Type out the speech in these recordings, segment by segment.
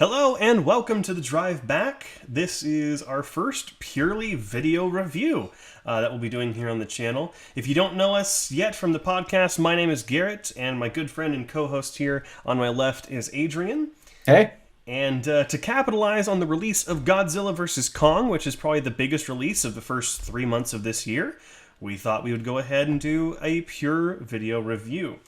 Hello and welcome to the Drive Back. This is our first purely video review that we'll be doing here on the channel. If you don't know us yet from the podcast, my name is Garrett, and my good friend and co-host here on my left is Adrian. Hey. And to capitalize on the release of Godzilla vs. Kong, which is probably the biggest release of the first 3 months of this year, we thought we would go ahead and do a pure video review.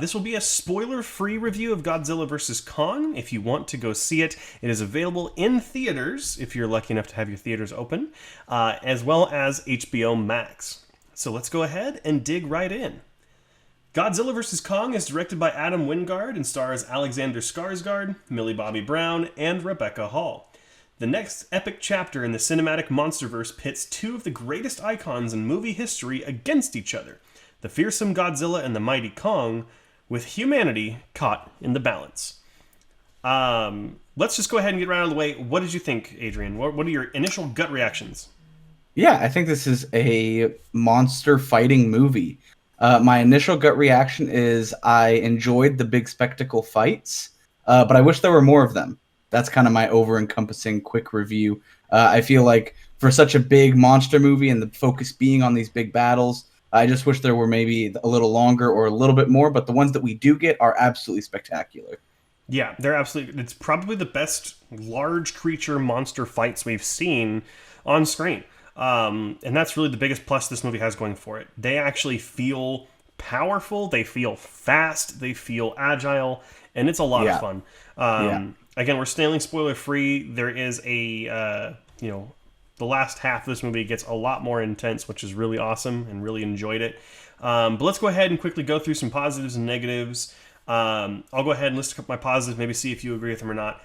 This will be a spoiler-free review of Godzilla vs. Kong. If you want to go see it, it is available in theaters, if you're lucky enough to have your theaters open, as well as HBO Max. So let's go ahead and dig right in. Godzilla vs. Kong is directed by Adam Wingard and stars Alexander Skarsgård, Millie Bobby Brown, and Rebecca Hall. The next epic chapter in the cinematic monsterverse pits two of the greatest icons in movie history against each other, the fearsome Godzilla and the mighty Kong, with humanity caught in the balance. Let's just go ahead and get right out of the way. What did you think, Adrian? What are your initial gut reactions? Yeah, I think this is a monster fighting movie. My initial gut reaction is I enjoyed the big spectacle fights, but I wish there were more of them. That's kind of my over-encompassing quick review. I feel like for such a big monster movie and the focus being on these big battles, I just wish there were maybe a little longer or a little bit more, but the ones that we do get are absolutely spectacular. Yeah, they're absolutely... It's probably the best large creature monster fights we've seen on screen. And that's really the biggest plus this movie has going for it. They actually feel powerful, they feel fast, they feel agile, and it's a lot of fun. Again, we're staying spoiler-free. There is a, the last half of this movie gets a lot more intense, which is really awesome, and really enjoyed it. But let's go ahead and quickly go through some positives and negatives. I'll go ahead and list a couple of my positives, maybe see if you agree with them or not.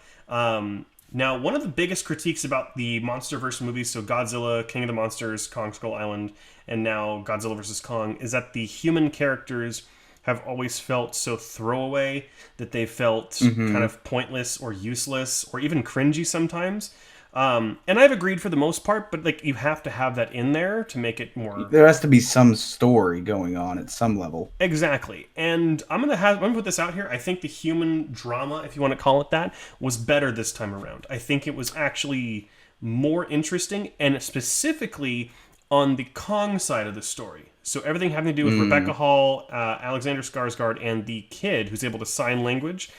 Now, one of the biggest critiques about the MonsterVerse movies, so Godzilla, King of the Monsters, Kong Skull Island, and now Godzilla vs. Kong, is that the human characters have always felt so throwaway, that they felt kind of pointless or useless or even cringy sometimes. And I've agreed for the most part, but like you have to have that in there to make it more... There has to be some story going on at some level. Exactly. And I'm gonna put this out here. I think the human drama, if you want to call it that, was better this time around. I think it was actually more interesting, and specifically on the Kong side of the story. So everything having to do with Rebecca Hall, Alexander Skarsgård, and the kid who's able to sign language.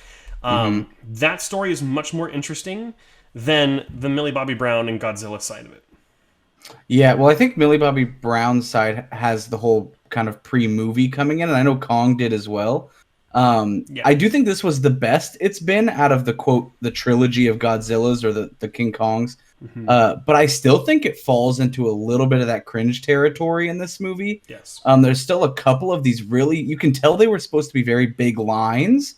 That story is much more interesting than the Millie Bobby Brown and Godzilla side of it. Yeah, well, I think Millie Bobby Brown's side has the whole kind of pre-movie coming in, and I know Kong did as well. I do think this was the best it's been out of the, quote, the trilogy of Godzillas or the King Kongs. But I still think it falls into a little bit of that cringe territory in this movie. Yes. There's still a couple of these really, you can tell they were supposed to be very big lines,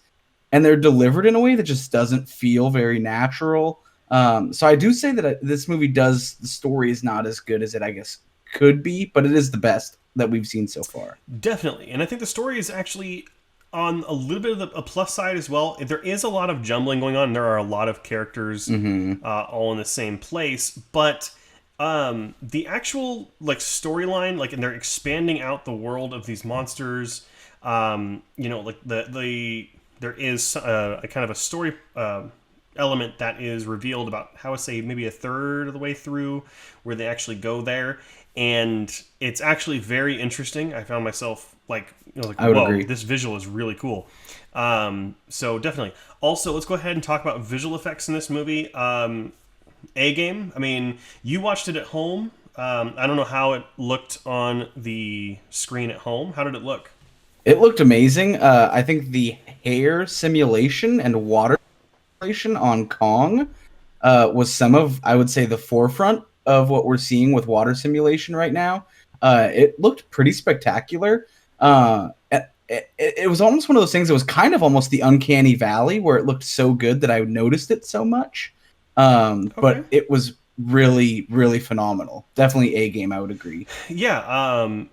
and they're delivered in a way that just doesn't feel very natural. So I do say that this movie the story is not as good as it, I guess, could be, but it is the best that we've seen so far. Definitely. And I think the story is actually on a little bit of a plus side as well. There is a lot of jumbling going on. There are a lot of characters all in the same place, but the actual like storyline, like, and they're expanding out the world of these monsters. Like there is a kind of a story element that is revealed about, how I say, maybe a third of the way through where they actually go there, and it's actually very interesting. I found myself like, I would whoa, agree. this visual is really cool. So definitely. Also, let's go ahead and talk about visual effects in this movie. A-game. I mean, you watched it at home. I don't know how it looked on the screen at home. How did it look? It looked amazing. I think the hair simulation and water simulation on Kong was some of, I would say, the forefront of what we're seeing with water simulation right now. It looked pretty spectacular. It was almost one of those things that was kind of almost the uncanny valley, where it looked so good that I noticed it so much. But it was really, really phenomenal. Definitely A-game, I would agree. Yeah,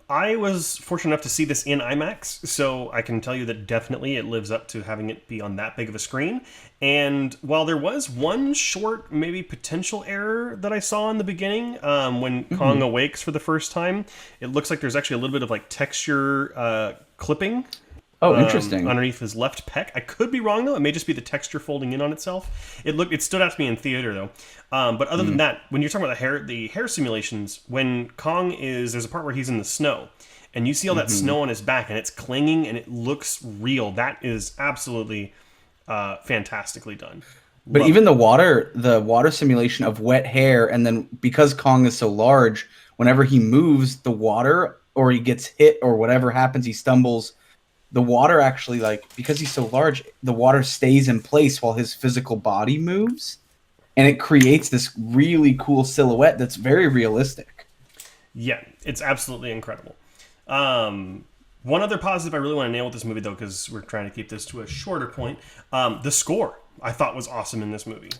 I was fortunate enough to see this in IMAX, so I can tell you that definitely it lives up to having it be on that big of a screen. And while there was one short, maybe potential error that I saw in the beginning, when Kong awakes for the first time, it looks like there's actually a little bit of like texture clipping Oh, interesting. underneath his left pec. I could be wrong though. It may just be the texture folding in on itself. It stood out to me in theater though. But other than that, when you're talking about the hair simulations, when Kong there's a part where he's in the snow, and you see all that snow on his back, and it's clinging, and it looks real. That is absolutely fantastically done. But even the water simulation of wet hair, and then because Kong is so large, whenever he moves, the water or he gets hit or whatever happens, he stumbles. The water actually, like, because he's so large, the water stays in place while his physical body moves, and it creates this really cool silhouette that's very realistic. Yeah, it's absolutely incredible. One other positive I really want to nail with this movie, though, because we're trying to keep this to a shorter point, the score I thought was awesome in this movie.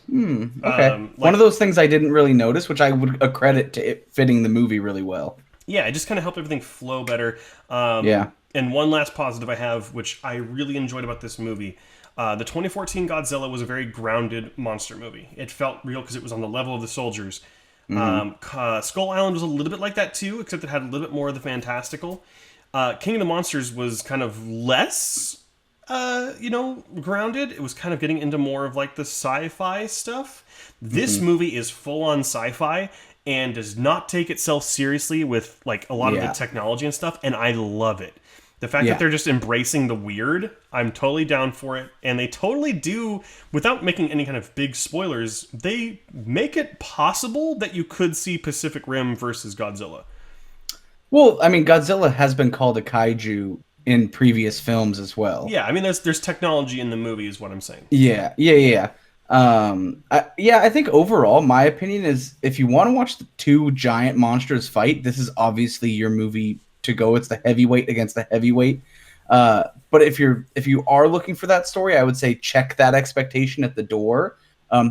Okay. One of those things I didn't really notice, which I would accredit to it fitting the movie really well. Yeah, it just kind of helped everything flow better. Yeah. And one last positive I have, which I really enjoyed about this movie, the 2014 Godzilla was a very grounded monster movie. It felt real because it was on the level of the soldiers. Skull Island was a little bit like that too, except it had a little bit more of the fantastical. King of the Monsters was kind of less, grounded. It was kind of getting into more of like the sci-fi stuff. This movie is full on sci-fi and does not take itself seriously with like a lot of the technology and stuff, and I love it. The fact that they're just embracing the weird, I'm totally down for it. And they totally do, without making any kind of big spoilers, they make it possible that you could see Pacific Rim versus Godzilla. Well, I mean, Godzilla has been called a kaiju in previous films as well. Yeah, I mean, there's technology in the movie, is what I'm saying. Yeah. I think overall, my opinion is if you want to watch the two giant monsters fight, this is obviously your movie to go. It's the heavyweight against the heavyweight. But if you are looking for that story, I would say check that expectation at the door.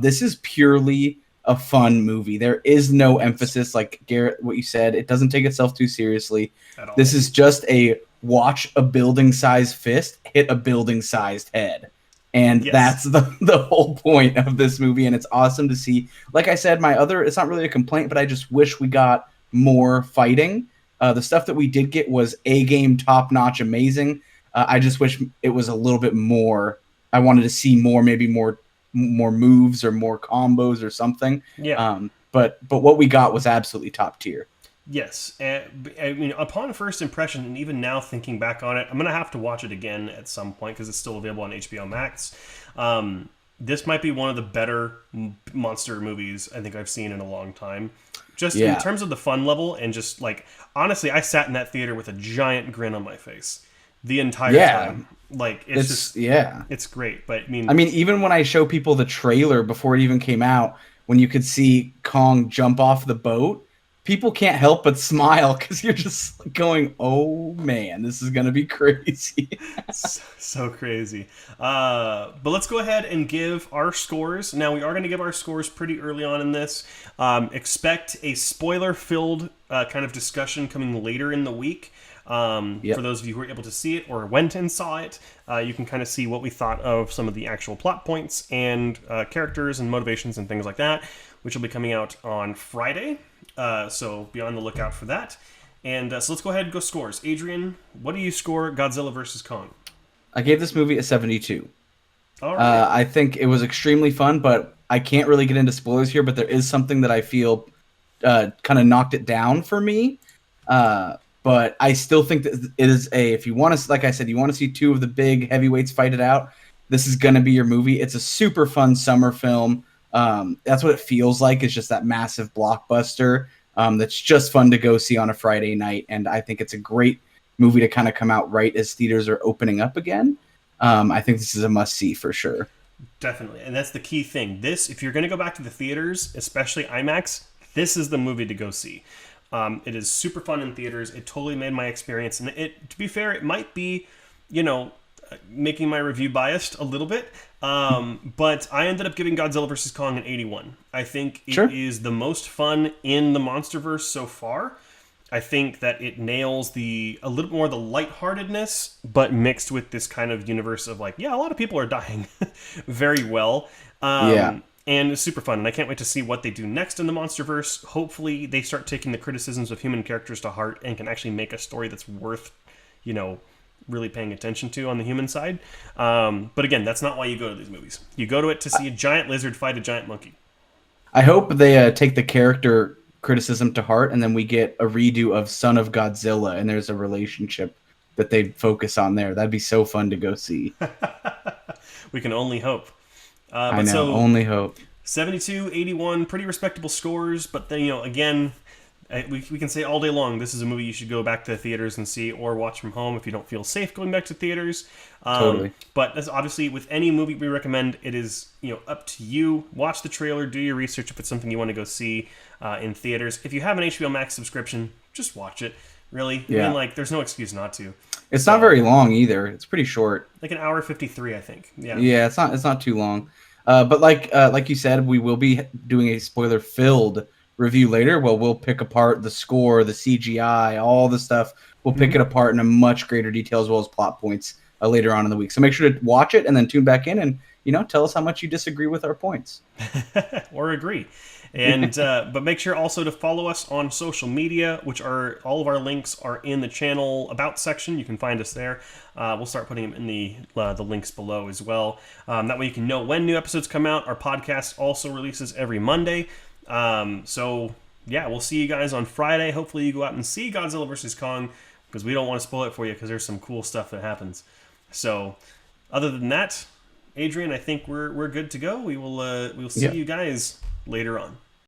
This is purely a fun movie. There is no emphasis, like Garrett, what you said. It doesn't take itself too seriously. At all. This is just a watch a building-sized fist hit a building-sized head. And that's the whole point of this movie, and it's awesome to see. Like I said, it's not really a complaint, but I just wish we got more fighting. The stuff that we did get was A-game, top-notch, amazing. I just wish it was a little bit more. I wanted to see more, maybe more moves or more combos or something. Yeah. But what we got was absolutely top tier. Yes. I mean, upon first impression, and even now thinking back on it, I'm going to have to watch it again at some point because it's still available on HBO Max. This might be one of the better monster movies I think I've seen in a long time. Just in terms of the fun level and just like, honestly, I sat in that theater with a giant grin on my face the entire time. Like it's great. But I mean, even when I show people the trailer before it even came out, when you could see Kong jump off the boat, people can't help but smile because you're just going, oh man, this is going to be crazy. So crazy. But let's go ahead and give our scores. Now, we are going to give our scores pretty early on in this. Expect a spoiler-filled kind of discussion coming later in the week. For those of you who were able to see it or went and saw it, you can kind of see what we thought of some of the actual plot points and characters and motivations and things like that, which will be coming out on Friday. So be on the lookout for that. And so let's go ahead and go scores. Adrian, what do you score Godzilla vs. Kong? I gave this movie a 72. All right. I think it was extremely fun, but I can't really get into spoilers here, but there is something that I feel kind of knocked it down for me. But I still think that it is if you want to, like I said, you want to see two of the big heavyweights fight it out, this is going to be your movie. It's a super fun summer film. That's what it feels like. It's just that massive blockbuster that's just fun to go see on a Friday night. And I think it's a great movie to kind of come out right as theaters are opening up again. I think this is a must-see for sure. Definitely. And that's the key thing. If you're going to go back to the theaters, especially IMAX, this is the movie to go see. It is super fun in theaters. It totally made my experience. And to be fair, it might be, making my review biased a little bit. But I ended up giving Godzilla vs. Kong an 81. I think it is the most fun in the MonsterVerse so far. I think that it nails a little more the lightheartedness, but mixed with this kind of universe of like, a lot of people are dying very well. And it's super fun. And I can't wait to see what they do next in the MonsterVerse. Hopefully they start taking the criticisms of human characters to heart and can actually make a story that's worth, really paying attention to on the human side. But again, that's not why you go to these movies. You go to it to see a giant lizard fight a giant monkey. I hope they take the character criticism to heart, and then we get a redo of Son of Godzilla, and there's a relationship that they focus on there. That'd be so fun to go see. We can only hope. I know, only hope. 72, 81, pretty respectable scores, but then, again, we can say all day long, this is a movie you should go back to the theaters and see, or watch from home if you don't feel safe going back to theaters. Totally. But as obviously with any movie we recommend, it is up to you. Watch the trailer, do your research if it's something you want to go see in theaters. If you have an HBO Max subscription, just watch it. Really, yeah. I mean, there's no excuse not to. It's not very long either. It's pretty short. Like an hour 53, I think. Yeah. Yeah, it's not too long. But like you said, we will be doing a spoiler-filled review later. Well, we'll pick apart the score, the CGI, all the stuff. We'll pick it apart in a much greater detail as well as plot points later on in the week. So make sure to watch it and then tune back in and tell us how much you disagree with our points or agree. And but make sure also to follow us on social media, which are all of our links are in the channel about section. You can find us there. We'll start putting them in the links below as well. That way you can know when new episodes come out. Our podcast also releases every Monday. So yeah, we'll see you guys on Friday. Hopefully you go out and see Godzilla vs. Kong, because we don't want to spoil it for you because there's some cool stuff that happens. So other than that, Adrian, I think we're good to go. We'll see you guys later on.